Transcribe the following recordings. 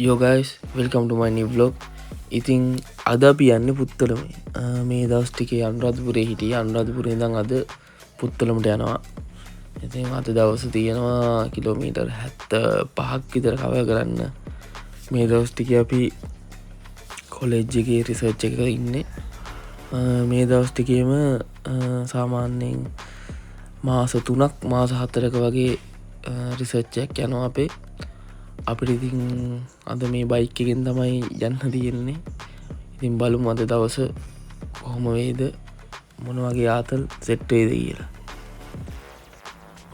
Yo guys, welcome to my new vlog. ඉතින් අද අපි යන්නේ පුත්තලම. මේ දවස් ටිකේ අනුරාධපුරේ හිටියේ. අනුරාධපුරේ ඉඳන් අද පුත්තලමට යනවා. ඉතින් අද දවස් තියෙනවා කිලෝමීටර් 75ක් විතර කවර් කරන්න. මේ දවස් ටිකේ අපි කොලෙජ් එකේ රිසර්ච් එකක ඉන්නේ. මේ දවස් ටිකේම සාමාන්‍යයෙන් මාස 3ක් මාස 4ක වගේ රිසර්ච් එකක් යනවා අපේ. අපිට ඉතින් අද මේ බයික් එකෙන් තමයි යන්න තියෙන්නේ. ඉතින් බලමු අද දවස කොහොම වේද, මොන වගේ ආතල් සෙට් වේද කියලා.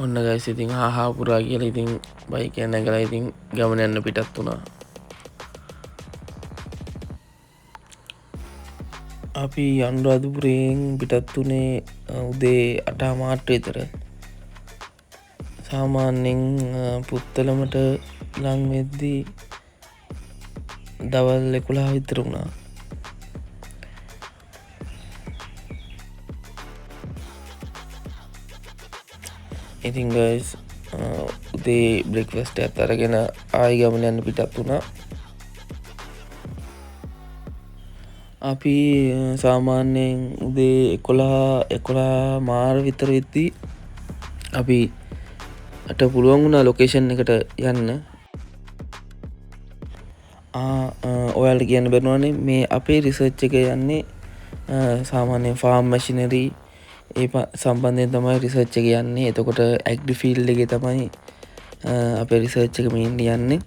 ඔන්න ගයිස්, ඉතින් හාහා පුරා කියලා ඉතින් බයික් එක නැගලා ඉතින් ගමන යන්න පිටත් වුණා. අපි අනුරාධපුරයෙන් පිටත් වුණේ උදේ 8:00 විතර. සාමාන්‍යයෙන් පුත්තලමට ලං වෙද්දී දවල් 11 විතර වුණා. ඉතින් ගයිස්, උදේ බ්‍රෙක්ෆාස්ට් එකත් අරගෙන ආයි ගමන යන්න පිටත් වුණා. අපි සාමාන්‍යයෙන් උදේ 11 මාර විතර වෙද්දී අපි අට පුළුවන් වුණා ලොකේෂන් එකට යන්න. ඔයාලට කියන්න බැරිනවනේ, මේ අපේ රිසර්ච් එක යන්නේ සාමාන්‍යයෙන් ෆාම් මැෂිනරි ඒ සම්බන්ධයෙන් තමයි රිසර්ච් එක යන්නේ. එතකොට ඇග්‍රි ෆීල්ඩ් එකේ තමයි අපේ රිසර්ච් එක මේන්ලි යන්නේ.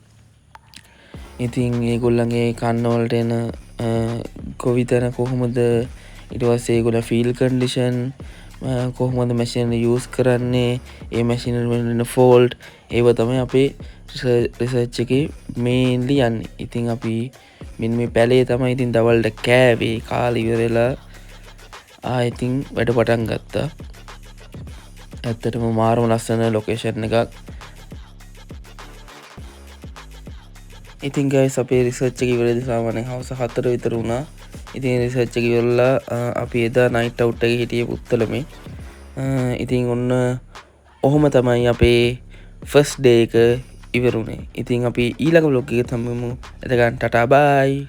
ඉතින් ඒගොල්ලන්ගේ කන්නවලට එන කොවිතැන කොහොමද, ඊට පස්සේ ඒගොල්ලෝ ෆීල්ඩ් කන්ඩිෂන් කොහොමද මැෂිනරි යූස් කරන්නේ, ඒ මැෂිනරි වල වෙන ෆෝල්ට්, ඒව තමයි අපේ රිසර්ච් එකේ මේන්ලි යන්නේ. ඉතින් අපි මෙන්න මේ පැලේ තමයි ඉතින් දවල්ට කෑවේ. කාලේ ඉවර වෙලා ඉතින් වැඩ පටන් ගත්තා. ඇත්තටම මාරම ලස්සන ලොකේෂන් එකක්. ඉතින් ගයිස්, අපේ රිසර්ච් එක ඉවරදී සාමාන්‍යයෙන් හවස 4 විතර වුණා. ඉතින් රිසර්ච් එක ඉවරලා අපි එදා නයිට් අවුට් එකේ හිටියේ පුත්තලමේ. ඉතින් ඔන්න ඔහොම තමයි අපේ ෆස්ට් ඩේ එක ඉවරුනේ. ඉතින් අපි ඊළඟ vlog එකේ හම්බෙමු. එතකන් ටටා බයි.